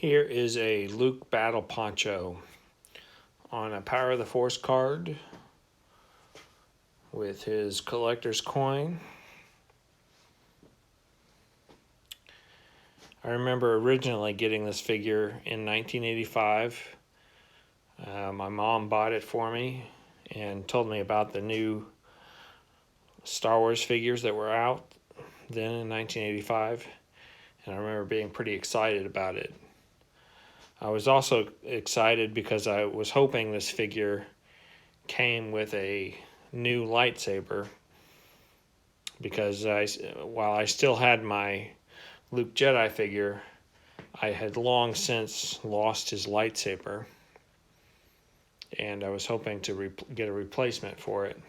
Here is a Luke Battle Poncho on a Power of the Force card with his collector's coin. I remember originally getting this figure in 1985. My mom bought it for me and told me about the new Star Wars figures that were out then in 1985, and I remember being pretty excited about it. I was also excited because I was hoping this figure came with a new lightsaber, because while I still had my Luke Jedi figure, I had long since lost his lightsaber, and I was hoping to get a replacement for it.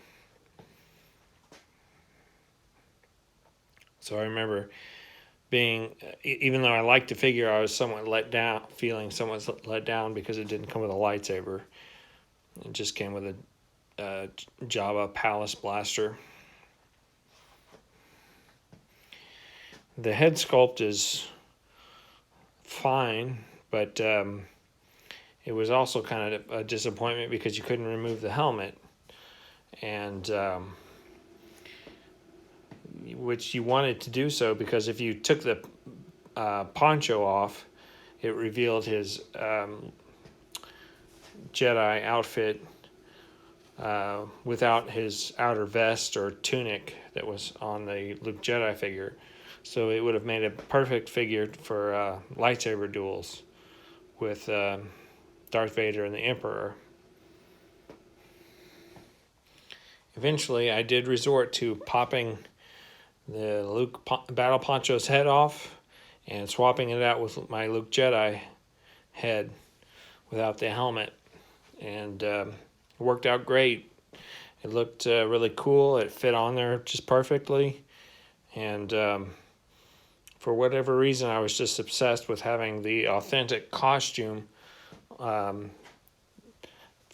So I remember even though I liked the figure, I was feeling somewhat let down because it didn't come with a lightsaber. It just came with a Jabba Palace blaster. The head sculpt is fine, but it was also kind of a disappointment because you couldn't remove the helmet, and which you wanted to do so, because if you took the poncho off, it revealed his Jedi outfit without his outer vest or tunic that was on the Luke Jedi figure. So it would have made a perfect figure for lightsaber duels with Darth Vader and the Emperor. Eventually, I did resort to popping the Luke Battle Poncho's head off and swapping it out with my Luke Jedi head without the helmet, and it worked out great. It looked really cool. It fit on there just perfectly, and for whatever reason, I was just obsessed with having the authentic costume for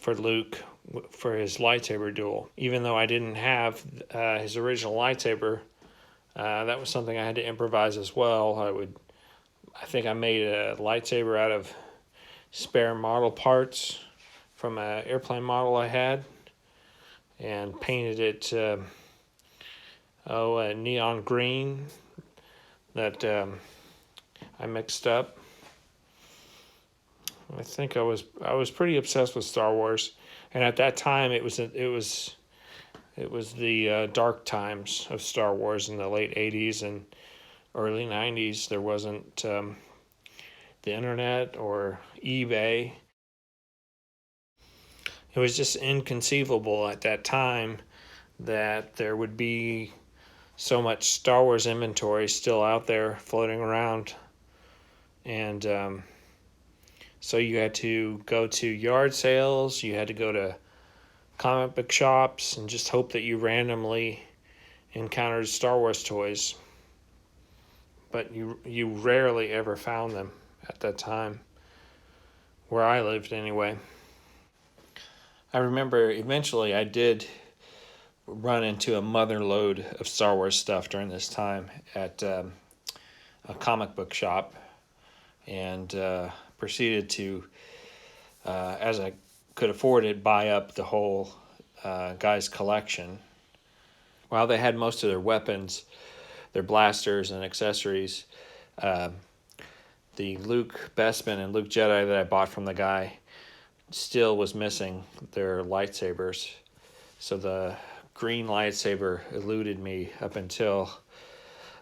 Luke for his lightsaber duel. Even though I didn't have his original lightsaber, that was something I had to improvise as well. I think I made a lightsaber out of spare model parts from an airplane model I had, and painted it a neon green that I mixed up. I think I was pretty obsessed with Star Wars, and at that time it was the dark times of Star Wars in the late 80s and early 90s. There wasn't the internet or eBay. It was just inconceivable at that time that there would be so much Star Wars inventory still out there floating around. And so you had to go to yard sales, you had to go to comic book shops, and just hope that you randomly encountered Star Wars toys. But you rarely ever found them at that time, where I lived anyway. I remember eventually I did run into a mother load of Star Wars stuff during this time at a comic book shop, and proceeded to, as I could afford it, buy up the whole guy's collection. While they had most of their weapons, their blasters and accessories, the Luke Bespin and Luke Jedi that I bought from the guy still was missing their lightsabers. So the green lightsaber eluded me up until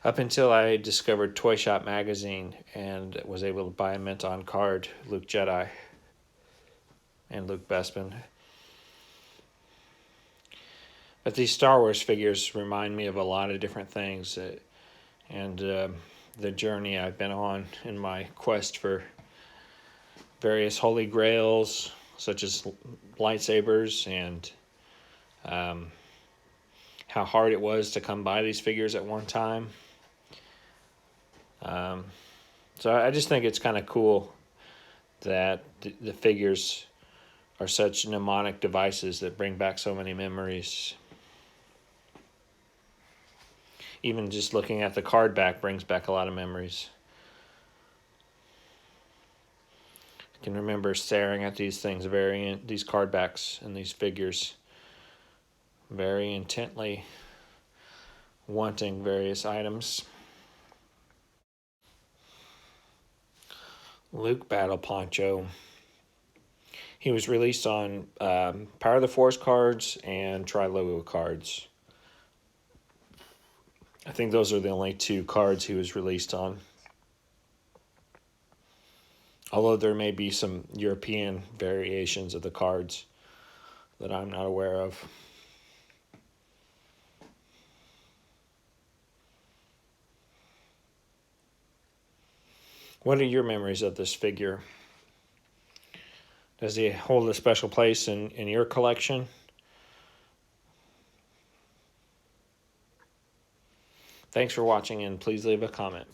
I discovered Toy Shop magazine and was able to buy a mint on card Luke Jedi and Luke Bespin. But these Star Wars figures remind me of a lot of different things, and the journey I've been on in my quest for various holy grails, such as lightsabers, and how hard it was to come by these figures at one time. So I just think it's kind of cool that the figures are such mnemonic devices that bring back so many memories. Even just looking at the card back brings back a lot of memories. can remember staring at these things, these card backs and these figures, very intently, wanting various items. Luke Battle Poncho. He was released on Power of the Force cards and Tri-Logo cards. I think those are the only 2 cards he was released on. Although there may be some European variations of the cards that I'm not aware of. What are your memories of this figure? Does he hold a special place in your collection? Thanks for watching, and please leave a comment.